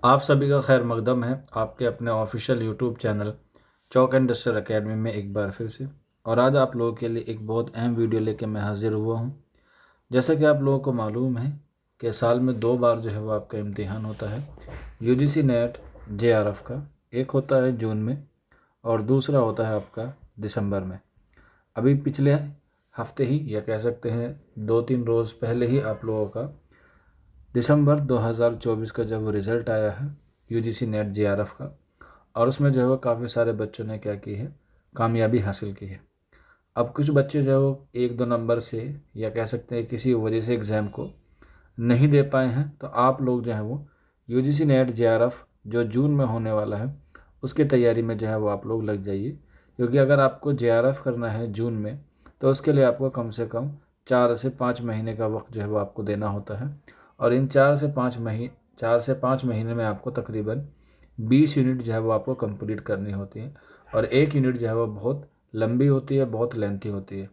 आप सभी का खैर मकदम है आपके अपने official YouTube channel chalk and duster academy में एक बार फिर से। और आज आप लोगों के लिए एक बहुत अहम वीडियो लेके मैं हाजिर हुआ हूँ। जैसा कि आप लोगों को मालूम है कि साल में 2 बार जो है वो आपका इम्तिहान होता है यूजीसी नेट जेआरएफ का। एक होता है जून में और दूसरा होता है आपका दिसंबर में। अभी पिछले हफ्ते ही या कह सकते हैं 2-3 रोज़ पहले ही आप लोगों का दिसंबर 2024 का जब रिज़ल्ट आया है यूजीसी नेट जेआरएफ का, और उसमें जो है वो काफ़ी सारे बच्चों ने क्या की है, कामयाबी हासिल की है। अब कुछ बच्चे जो है वो 1-2 नंबर से या कह सकते हैं किसी वजह से एग्ज़ाम को नहीं दे पाए हैं, तो आप लोग जो है वो यूजीसी नेट जेआरएफ जो जून में होने वाला है उसकी तैयारी में जो है वो आप लोग लग जाइए। क्योंकि अगर आपको जेआरएफ करना है जून में तो उसके लिए आपको कम से कम 4 से 5 महीने का वक्त जो है वो आपको देना होता है। और इन 4 से 5 महीने में आपको तकरीबन 20 यूनिट जो है वो आपको कंप्लीट करनी होती है। और एक यूनिट जो है वो बहुत लंबी होती है, बहुत लेंथी होती है।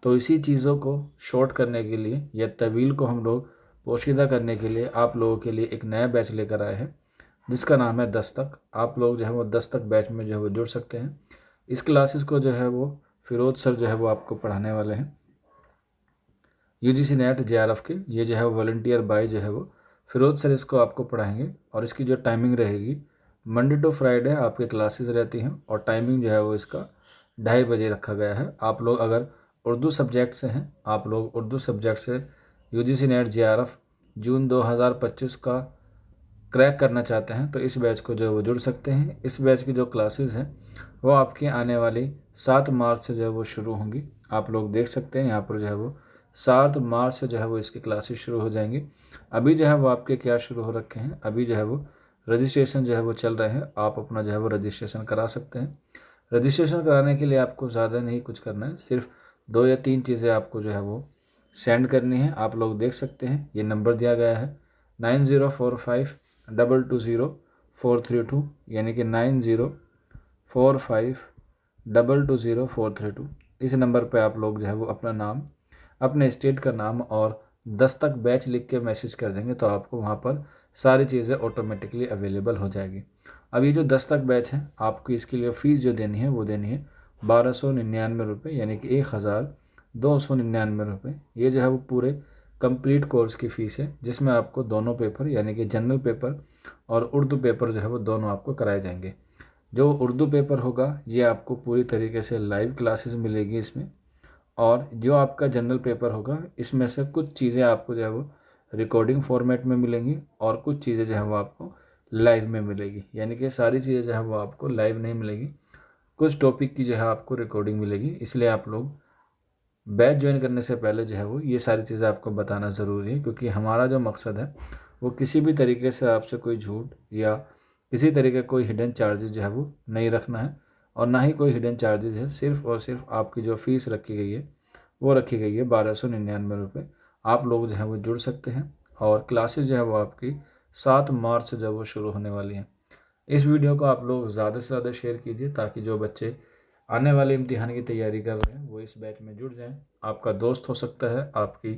तो इसी चीज़ों को शॉर्ट करने के लिए या तवील को हम लोग पोशीदा करने के लिए आप लोगों के लिए एक नया बैच लेकर आए हैं जिसका नाम है दस्तक। आप लोग जो है वो दस्तक बैच में जो है वो जुड़ सकते हैं। इस क्लासेस को जो है वो फिरोज सर जो है वो आपको पढ़ाने वाले हैं यूजीसी नेट जेआरएफ के। ये जो है वॉलंटियर बाय जो है वो फिरोज सर इसको आपको पढ़ाएंगे। और इसकी जो टाइमिंग रहेगी मंडे टू फ्राइडे आपके क्लासेस रहती हैं और टाइमिंग जो है वो इसका 2:30 बजे रखा गया है। आप लोग अगर उर्दू सब्जेक्ट से हैं, आप लोग उर्दू सब्जेक्ट से यूजीसी नेट जेआरएफ जून 2025 का क्रैक करना चाहते हैं तो इस बैच को जो है वो जुड़ सकते हैं। इस बैच की जो क्लासेस हैं वो आपकी आने वाली 7 मार्च से जो है वो शुरू होंगी। आप लोग देख सकते हैं यहाँ पर जो है वो 7 मार्च से जो है वो इसकी क्लासेस शुरू हो जाएंगी। अभी जो है वो आपके क्या शुरू हो रखे हैं, अभी जो है वो रजिस्ट्रेशन जो है वो चल रहे हैं। आप अपना जो है वो रजिस्ट्रेशन करा सकते हैं। रजिस्ट्रेशन कराने के लिए आपको ज़्यादा नहीं कुछ करना है, सिर्फ 2 या 3 चीज़ें आपको जो है वो सेंड करनी है। आप लोग देख सकते हैं ये नंबर दिया गया है 9045220432, यानी कि 9045220432। इस नंबर पे आप लोग जो है वो अपना नाम, अपने स्टेट का नाम और दस्तक बैच लिख के मैसेज कर देंगे तो आपको वहाँ पर सारी चीज़ें ऑटोमेटिकली अवेलेबल हो जाएगी। अब ये जो दस्तक बैच है आपको इसके लिए फ़ीस जो देनी है वो देनी है 1299 रुपये, यानी कि 1299 रुपये। ये जो है वो पूरे कंप्लीट कोर्स की फ़ीस है जिसमें आपको दोनों पेपर यानी कि जनरल पेपर और उर्दू पेपर जो है वो दोनों आपको कराए जाएंगे। जो उर्दू पेपर होगा ये आपको पूरी तरीके से लाइव क्लासेस मिलेगी इसमें, और जो आपका जनरल पेपर होगा इसमें से कुछ चीज़ें आपको जो है वो रिकॉर्डिंग फॉर्मेट में मिलेंगी और कुछ चीज़ें जो है वो आपको लाइव में मिलेगी। यानी कि सारी चीज़ें जो है वो आपको लाइव नहीं मिलेगी, कुछ टॉपिक की जो है आपको रिकॉर्डिंग मिलेगी। इसलिए आप लोग बैच ज्वाइन करने से पहले जो है वो ये सारी चीज़ें आपको बताना ज़रूरी है, क्योंकि हमारा जो मकसद है वो किसी भी तरीके से आपसे कोई झूठ या किसी तरीके का कोई हिडन चार्जेस जो है वो नहीं रखना है। और ना ही कोई हिडन चार्जेस है, सिर्फ और सिर्फ आपकी जो फ़ीस रखी गई है वो रखी गई है 1299 रुपये। आप लोग जो है वो जुड़ सकते हैं और क्लासेस जो है वो आपकी 7 मार्च से जो है वो शुरू होने वाली हैं। इस वीडियो को आप लोग ज़्यादा से ज़्यादा शेयर कीजिए ताकि जो बच्चे आने वाले इम्तिहान की तैयारी कर रहे हैं वो इस बैच में जुड़ जाएं। आपका दोस्त हो सकता है, आपकी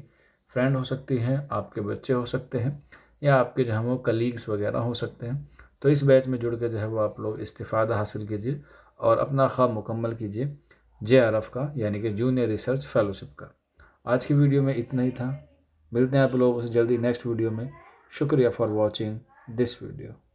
फ्रेंड हो सकती है, आपके बच्चे हो सकते हैं, या आपके जो है वो कलीग्स वगैरह हो सकते हैं। तो इस बैच में जुड़ के जो है वो आप लोग इस्तिफ़ादा हासिल कीजिए और अपना ख्वाब मुकम्मल कीजिए जेआरएफ का, यानी कि जूनियर रिसर्च फेलोशिप का। आज की वीडियो में इतना ही था। मिलते हैं आप लोगों से जल्दी नेक्स्ट वीडियो में। शुक्रिया फॉर वॉचिंग दिस वीडियो।